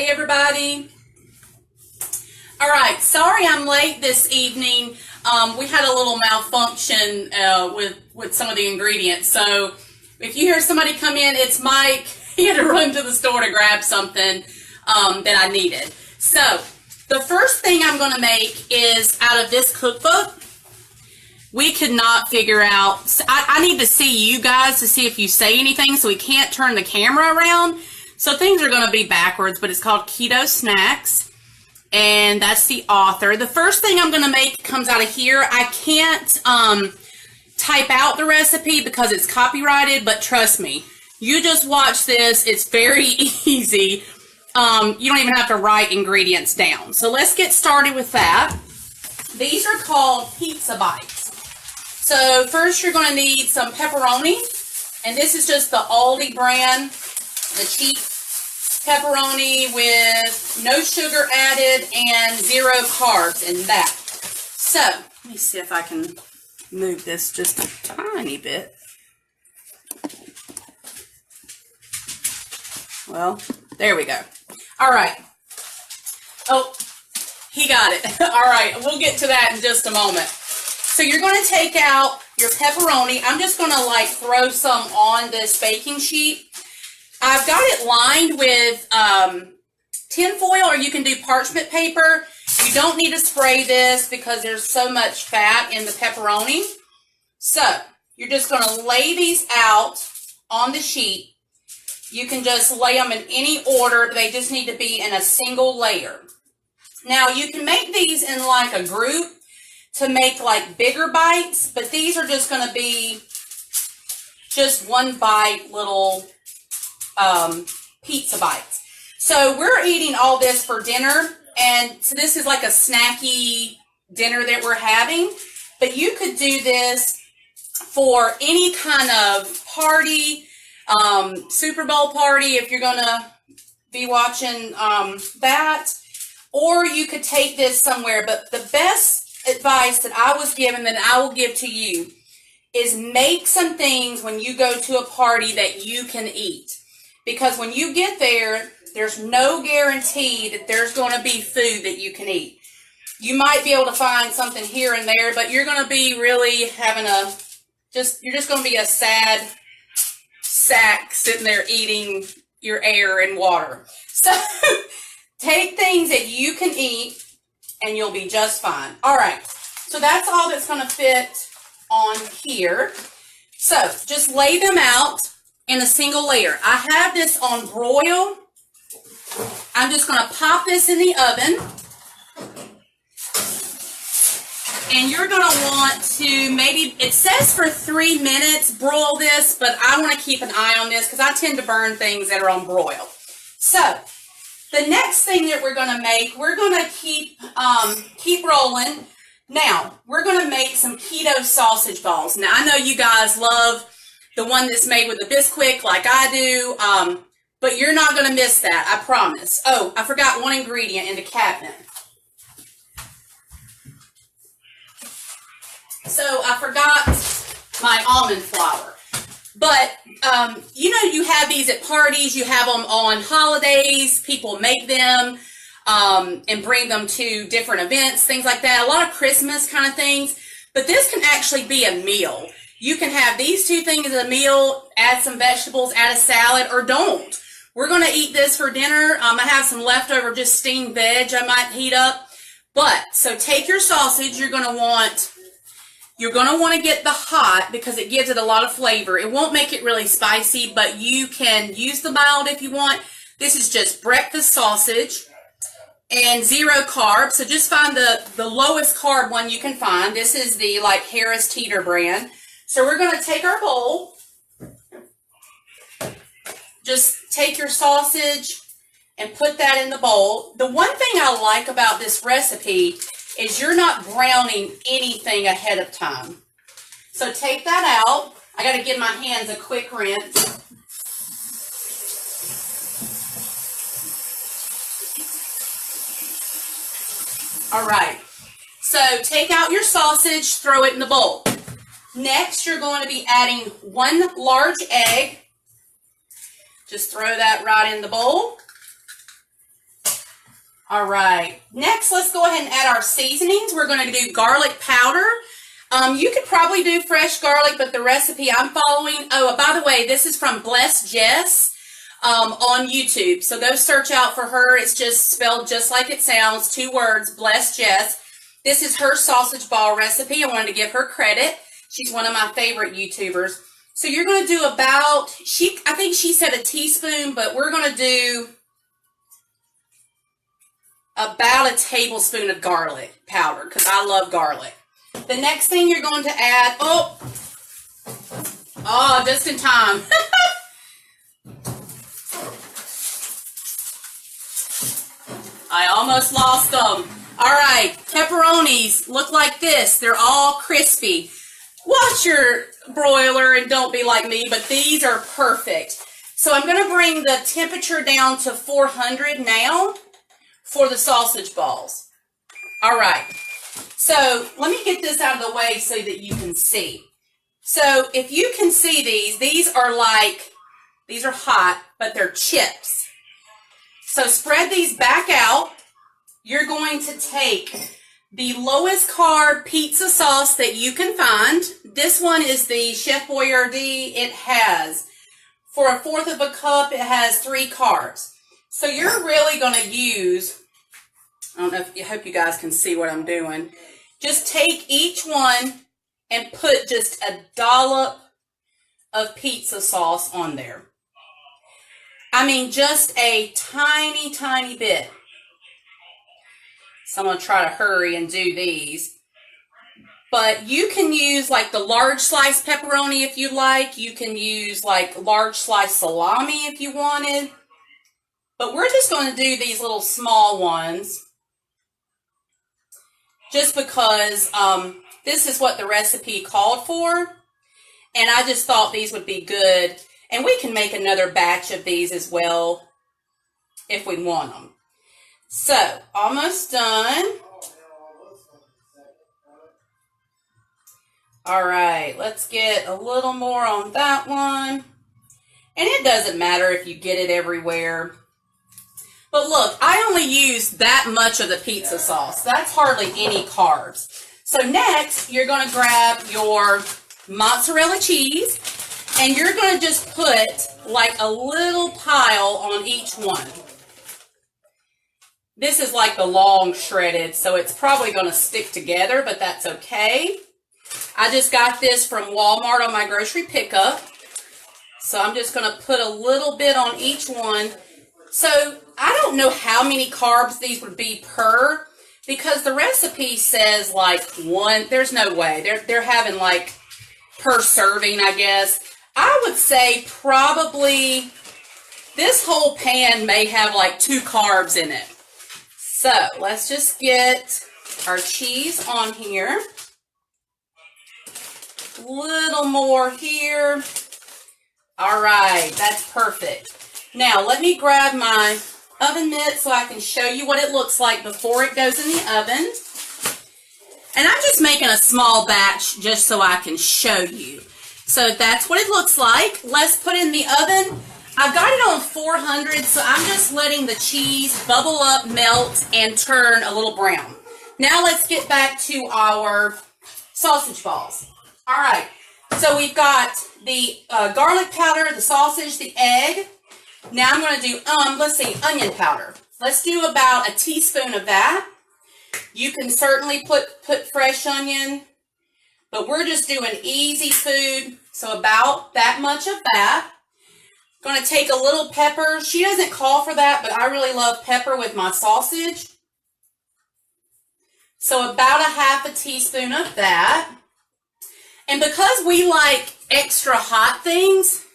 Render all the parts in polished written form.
Hey everybody. All right, sorry I'm late this evening. We had a little malfunction with some of the ingredients. So if you hear somebody come in, it's Mike. He had to run to the store to grab something that I needed. So the first thing I'm going to make is out of this cookbook. We could not figure out, I need to see you guys to see if you say anything, so we can't turn the camera around. So things are going to be backwards, but it's called Keto Snacks, and that's the author. The first thing I'm going to make comes out of here. I can't type out the recipe because it's copyrighted, but trust me, you just watch this. It's very easy. You don't even have to write ingredients down. So let's get started with that. These are called pizza bites. So first you're going to need some pepperoni, and this is just the Aldi brand, the cheap pepperoni with no sugar added and 0 carbs in that. So let me see if I can move this just a tiny bit. Well, there we go. All right. Oh, he got it. All right, we'll get to that in just a moment. So you're going to take out your pepperoni. I'm just going to like throw some on this baking sheet. I've got it lined with tin foil, or you can do parchment paper. You don't need to spray this because there's so much fat in the pepperoni. So you're just going to lay these out on the sheet. You can just lay them in any order. They just need to be in a single layer. Now you can make these in like a group to make like bigger bites, but these are just going to be just one bite little pizza bites. So we're eating all this for dinner, and so this is like a snacky dinner that we're having, but you could do this for any kind of party, Super Bowl party if you're going to be watching that, or you could take this somewhere. But the best advice that I was given that I will give to you is make some things when you go to a party that you can eat. Because when you get there, there's no guarantee that there's going to be food that you can eat. You might be able to find something here and there, but you're going to be really having you're just going to be a sad sack sitting there eating your air and water. So take things that you can eat and you'll be just fine. All right, so that's all that's going to fit on here. So just lay them out in a single layer. I have this on broil. I'm just going to pop this in the oven. And you're going to want to maybe, it says for 3 minutes, broil this, but I want to keep an eye on this because I tend to burn things that are on broil. So the next thing that we're going to make, we're going to keep rolling. Now, we're going to make some keto sausage balls. Now, I know you guys love the one that's made with the Bisquick like I do, but you're not going to miss that, I promise. Oh, I forgot one ingredient in the cabinet. So I forgot my almond flour. But, you know, you have these at parties, you have them on holidays, people make them and bring them to different events, things like that, a lot of Christmas kind of things. But this can actually be a meal. You can have these two things as a meal, add some vegetables, add a salad, or don't. We're going to eat this for dinner. I have some leftover just steamed veg I might heat up. But, so take your sausage, you're going to want to get the hot because it gives it a lot of flavor. It won't make it really spicy, but you can use the mild if you want. This is just breakfast sausage and 0 carbs. So just find the lowest carb one you can find. This is the like Harris Teeter brand. So we're going to take our bowl. Just take your sausage and put that in the bowl. The one thing I like about this recipe is you're not browning anything ahead of time. So take that out. I got to give my hands a quick rinse. All right. So take out your sausage, throw it in the bowl. Next, you're going to be adding 1 large egg. Just throw that right in the bowl. All right, next let's go ahead and add our seasonings. We're going to do garlic powder. You could probably do fresh garlic, but the recipe I'm following, oh, by the way, this is from Blessed Jess on YouTube. So go search out for her. It's just spelled just like it sounds, 2 words, Blessed Jess. This is her sausage ball recipe. I wanted to give her credit. She's one of my favorite YouTubers. So you're going to do about, I think she said a teaspoon, but we're going to do about a tablespoon of garlic powder because I love garlic. The next thing you're going to add, oh, just in time. I almost lost them. All right, pepperonis look like this. They're all crispy. Watch your broiler and don't be like me, but these are perfect. So I'm going to bring the temperature down to 400 now for the sausage balls. All right. So let me get this out of the way so that you can see. So if you can see these are hot, but they're chips. So spread these back out. You're going to take the lowest carb pizza sauce that you can find. This one is the Chef Boyardee. It has, for 1/4 of a cup, it has 3 carbs. So you're really going to use, I hope you guys can see what I'm doing. Just take each one and put just a dollop of pizza sauce on there. I mean, just a tiny, tiny bit. So I'm going to try to hurry and do these. But you can use like the large slice pepperoni if you like. You can use like large slice salami if you wanted. But we're just going to do these little small ones. Just because this is what the recipe called for. And I just thought these would be good. And we can make another batch of these as well if we want them. So, almost done. All right, let's get a little more on that one. And it doesn't matter if you get it everywhere. But look, I only use that much of the pizza sauce. That's hardly any carbs. So next, you're going to grab your mozzarella cheese, and you're going to just put like a little pile on each one. This is like the long shredded, so it's probably going to stick together, but that's okay. I just got this from Walmart on my grocery pickup. So I'm just going to put a little bit on each one. So I don't know how many carbs these would be per, because the recipe says like 1. There's no way. They're having like per serving, I guess. I would say probably this whole pan may have like 2 carbs in it. So let's just get our cheese on here. A little more here. All right, that's perfect. Now let me grab my oven mitt so I can show you what it looks like before it goes in the oven. And I'm just making a small batch just so I can show you. So that's what it looks like. Let's put it in the oven. I've got it on 400, so I'm just letting the cheese bubble up, melt, and turn a little brown. Now let's get back to our sausage balls. All right, so we've got the garlic powder, the sausage, the egg. Now I'm going to do, let's see, onion powder. Let's do about a teaspoon of that. You can certainly put fresh onion, but we're just doing easy food, so about that much of that. Going to take a little pepper. She doesn't call for that, but I really love pepper with my sausage. So about a ½ teaspoon of that. And because we like extra hot things,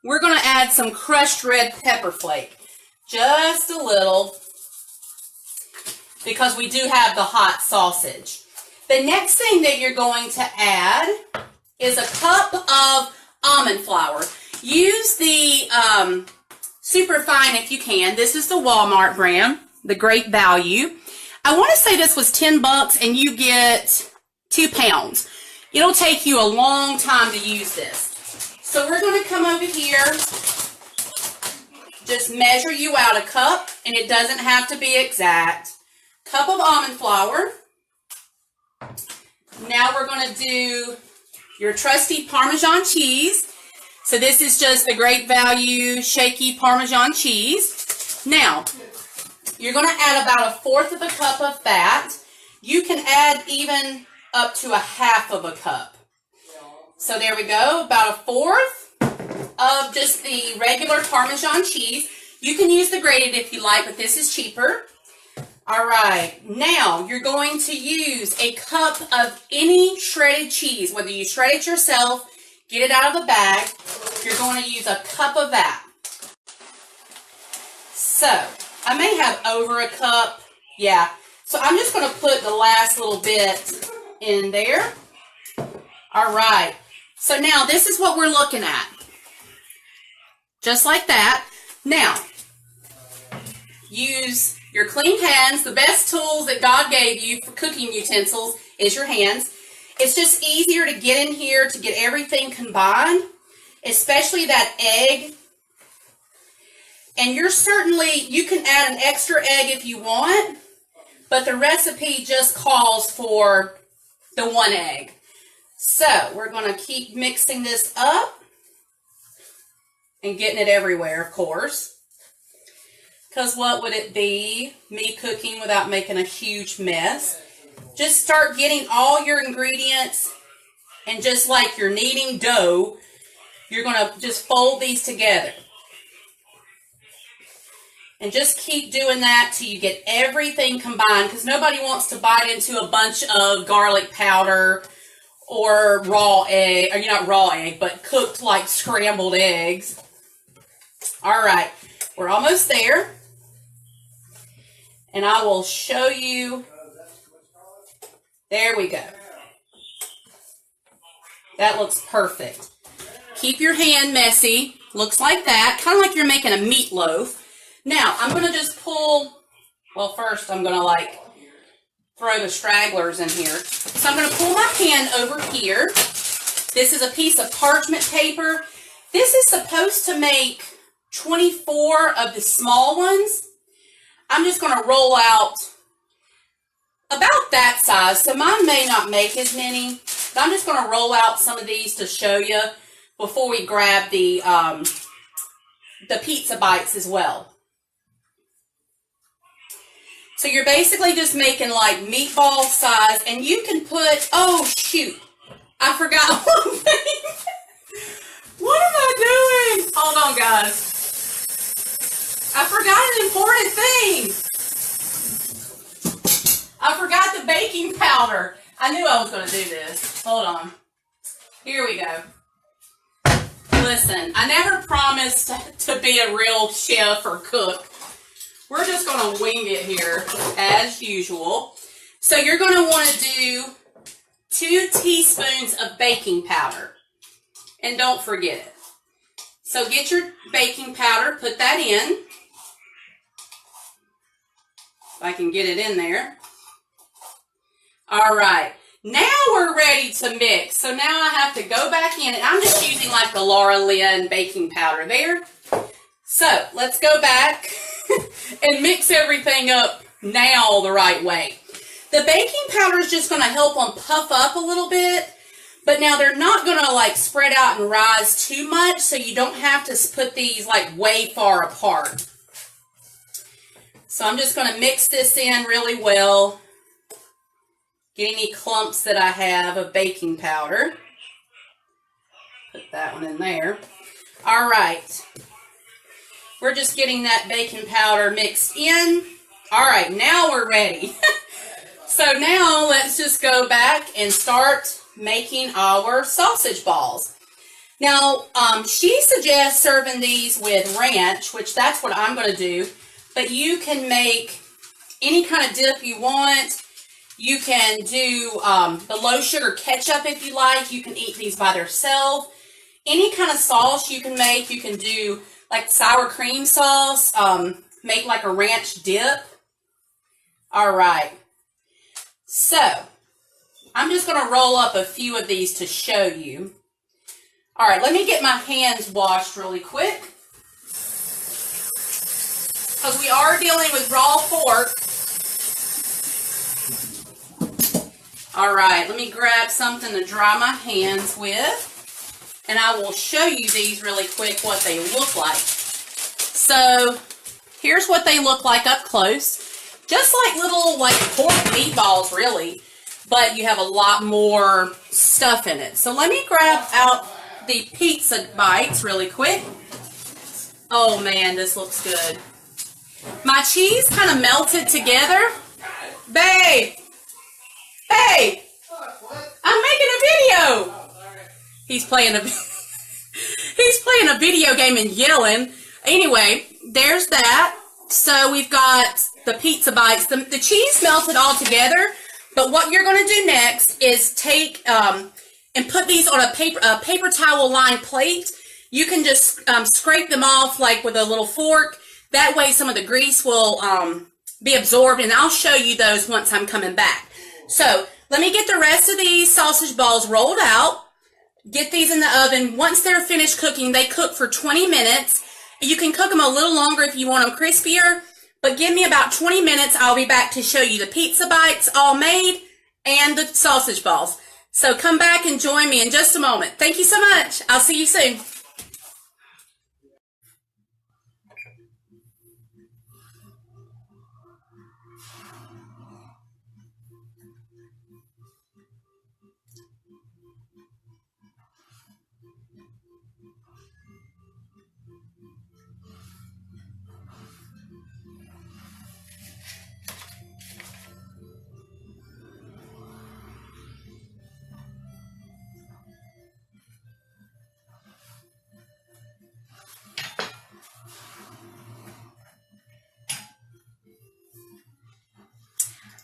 we're going to add some crushed red pepper flake. Just a little, because we do have the hot sausage. The next thing that you're going to add is a cup of almond flour. Use the Superfine if you can. This is the Walmart brand, the Great Value. I want to say this was 10 bucks and you get 2 pounds. It'll take you a long time to use this. So we're going to come over here, just measure you out a cup, and it doesn't have to be exact. Cup of almond flour. Now we're going to do your trusty Parmesan cheese. So this is just the Great Value shaky Parmesan cheese. Now, you're going to add about 1/4 of a cup of that. You can add even up to 1/2 of a cup. So there we go, about 1/4 of just the regular Parmesan cheese. You can use the grated if you like, but this is cheaper. All right, now you're going to use a cup of any shredded cheese, whether you shred it yourself, get it out of the bag. You're going to use a cup of that. So, I may have over a cup. Yeah, so I'm just going to put the last little bit in there. All right, so now this is what we're looking at. Just like that. Now, use your clean hands. The best tools that God gave you for cooking utensils is your hands. It's just easier to get in here to get everything combined, especially that egg. And you can add an extra egg if you want, but the recipe just calls for the 1 egg. So we're going to keep mixing this up and getting it everywhere, of course. Because what would it be, me cooking without making a huge mess? Just start getting all your ingredients, and just like you're kneading dough, you're going to just fold these together. And just keep doing that till you get everything combined, because nobody wants to bite into a bunch of garlic powder or raw egg, or not raw egg, but cooked like scrambled eggs. All right, we're almost there. And I will show you. There we go. That looks perfect. Keep your hand messy. Looks like that. Kind of like you're making a meatloaf. Now, I'm going to just pull, well, first I'm going to throw the stragglers in here. So I'm going to pull my pan over here. This is a piece of parchment paper. This is supposed to make 24 of the small ones. I'm just going to roll out about that size. So mine may not make as many, but I'm just going to roll out some of these to show you before we grab the pizza bites as well. So you're basically just making like meatball size, and you can put, oh shoot, I forgot one thing. What am I doing? Hold on, guys. I forgot an important thing. I forgot the baking powder. I knew I was going to do this. Hold on. Here we go. Listen, I never promised to be a real chef or cook. We're just going to wing it here as usual. So you're going to want to do 2 teaspoons of baking powder. And don't forget it. So get your baking powder, put that in. If I can get it in there. All right. Now we're ready to mix. So now I have to go back in, and I'm just using like the Laura Lynn baking powder there. So let's go back and mix everything up now the right way. The baking powder is just going to help them puff up a little bit, but now they're not going to like spread out and rise too much, so you don't have to put these like way far apart. So I'm just going to mix this in really well. Get any clumps that I have of baking powder. Put that one in there. All right. We're just getting that baking powder mixed in. All right, now we're ready. So now let's just go back and start making our sausage balls. Now, she suggests serving these with ranch, which that's what I'm going to do. But you can make any kind of dip you want. You can do the low sugar ketchup if you like. You can eat these by themselves. Any kind of sauce you can make. You can do like sour cream sauce. Make like a ranch dip. All right. So, I'm just going to roll up a few of these to show you. All right, let me get my hands washed really quick. because we are dealing with raw pork. All right, let me grab something to dry my hands with, and I will show you these really quick, what they look like. So here's what they look like up close. Just like little pork meatballs, really, but you have a lot more stuff in it. So let me grab out the pizza bites really quick. Oh man, this looks good. My cheese kind of melted together. Babe! Hey! I'm making a video! He's playing a video game and yelling. Anyway, there's that. So we've got the pizza bites. The cheese melted all together, but what you're going to do next is take and put these on a paper towel lined plate. You can just scrape them off with a little fork. That way some of the grease will be absorbed, and I'll show you those once I'm coming back. So let me get the rest of these sausage balls rolled out. Get these in the oven. Once they're finished cooking, they cook for 20 minutes. You can cook them a little longer if you want them crispier, but give me about 20 minutes. I'll be back to show you the pizza bites all made and the sausage balls. So come back and join me in just a moment. Thank you so much. I'll see you soon.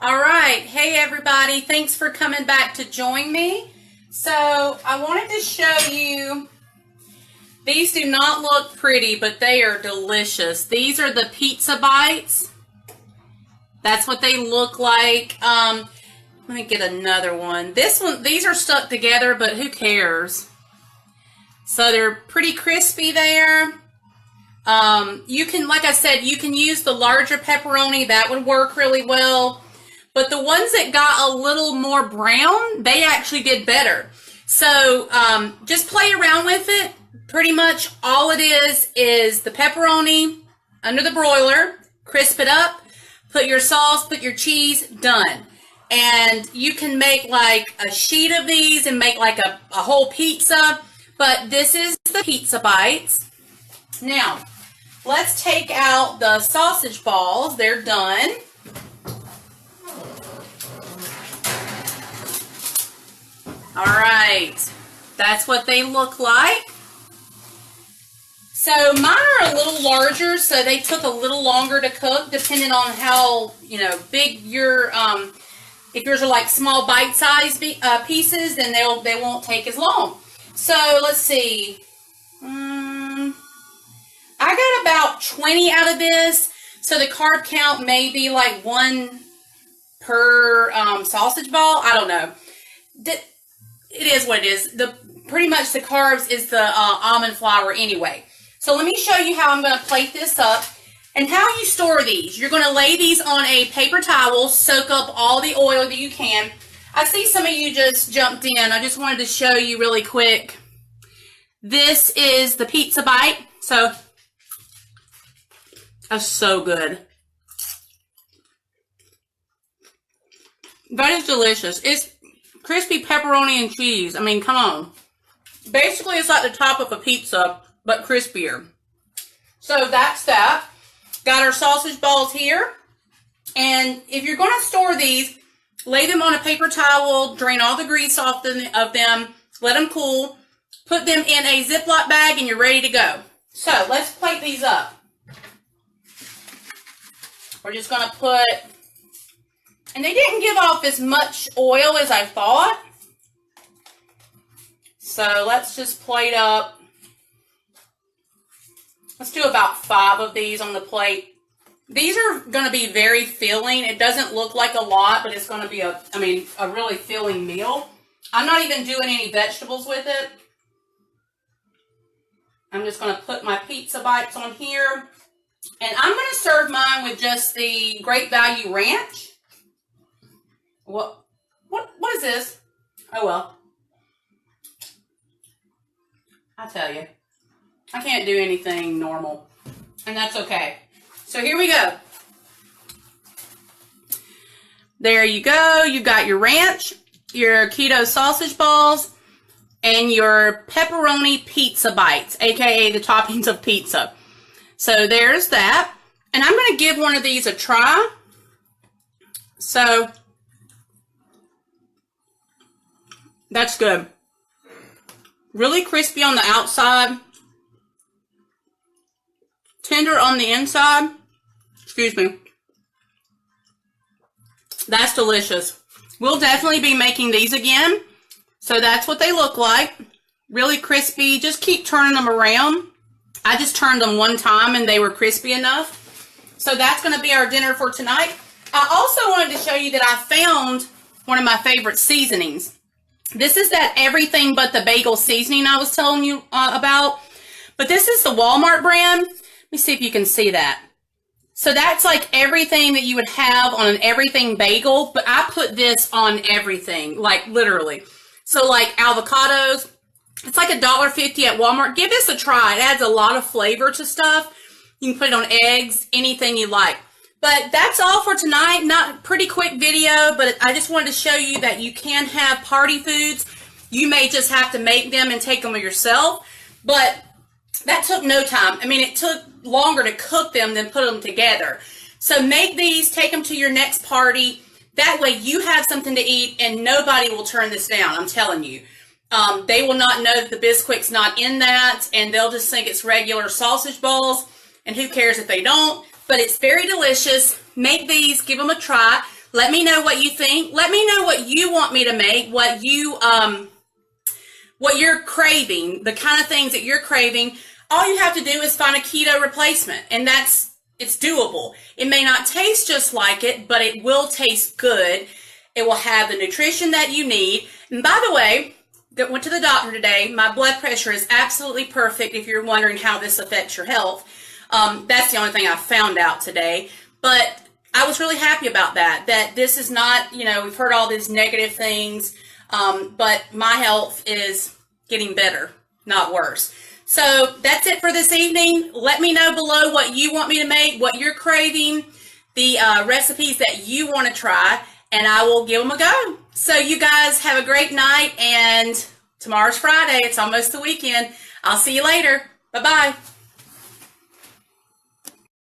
All right. Hey, everybody. Thanks for coming back to join me. So I wanted to show you, these do not look pretty, but they are delicious. These are the pizza bites. That's what they look like. Let me get another one. These are stuck together, but who cares? So they're pretty crispy there. You can, like I said, you can use the larger pepperoni. That would work really well. But the ones that got a little more brown, they actually did better. So just play around with it. Pretty much all it is the pepperoni under the broiler, crisp it up, put your sauce, put your cheese, done. And you can make a sheet of these and make a whole pizza. But this is the pizza bites. Now, let's take out the sausage balls. They're done. All right, that's what they look like. So mine are a little larger, so they took a little longer to cook, depending on how big your. If yours are small bite-sized pieces, then they won't take as long. So let's see. I got about 20 out of this, so the carb count may be 1 per sausage ball. I don't know. It is what it is. Pretty much the carbs is the almond flour anyway. So let me show you how I'm going to plate this up and how you store these. You're going to lay these on a paper towel, soak up all the oil that you can. I see some of you just jumped in. I just wanted to show you really quick. This is the pizza bite. So that's so good. That is delicious. It's crispy pepperoni and cheese. I mean, come on. Basically, it's like the top of a pizza, but crispier. So that's that. Got our sausage balls here. And if you're going to store these, lay them on a paper towel, drain all the grease off of them, let them cool, put them in a Ziploc bag, and you're ready to go. So let's plate these up. We're just going to put... And they didn't give off as much oil as I thought. So let's just plate up. Let's do about 5 of these on the plate. These are going to be very filling. It doesn't look like a lot, but it's going to be a really filling meal. I'm not even doing any vegetables with it. I'm just going to put my pizza bites on here. And I'm going to serve mine with just the Great Value Ranch. What is this? Oh, well. I tell you, I can't do anything normal, and that's okay. So here we go. There you go. You've got your ranch, your keto sausage balls, and your pepperoni pizza bites, aka the toppings of pizza. So there's that. And I'm going to give one of these a try. So that's good. Really crispy on the outside, tender on the inside. Excuse me. That's delicious. We'll definitely be making these again. So that's what they look like. Really crispy. Just keep turning them around. I just turned them one time and they were crispy enough. So that's going to be our dinner for tonight. I also wanted to show you that I found one of my favorite seasonings. This is that everything but the bagel seasoning I was telling you about. But this is the Walmart brand. Let me see if you can see that. So that's like everything that you would have on an everything bagel, but I put this on everything, like literally. So like avocados, it's like $1.50 at Walmart. Give this a try. It adds a lot of flavor to stuff. You can put it on eggs, anything you like. But that's all for tonight. Not pretty quick video, but I just wanted to show you that you can have party foods. You may just have to make them and take them yourself, but that took no time. I mean, it took longer to cook them than put them together. So make these, take them to your next party. That way you have something to eat and nobody will turn this down, I'm telling you. They will not know that the Bisquick's not in that, and they'll just think it's regular sausage balls, and who cares if they don't. But it's very delicious. Make these, give them a try. Let me know what you think. Let me know what you want me to make, what you're craving, the kind of things that you're craving. All you have to do is find a keto replacement, and it's doable. It may not taste just like it, but it will taste good. It will have the nutrition that you need. And by the way, I went to the doctor today. My blood pressure is absolutely perfect if you're wondering how this affects your health. That's the only thing I found out today. But I was really happy about that this is not, we've heard all these negative things, but my health is getting better, not worse. So that's it for this evening. Let me know below what you want me to make, what you're craving, the recipes that you want to try, and I will give them a go. So you guys have a great night, and tomorrow's Friday. It's almost the weekend. I'll see you later. Bye-bye.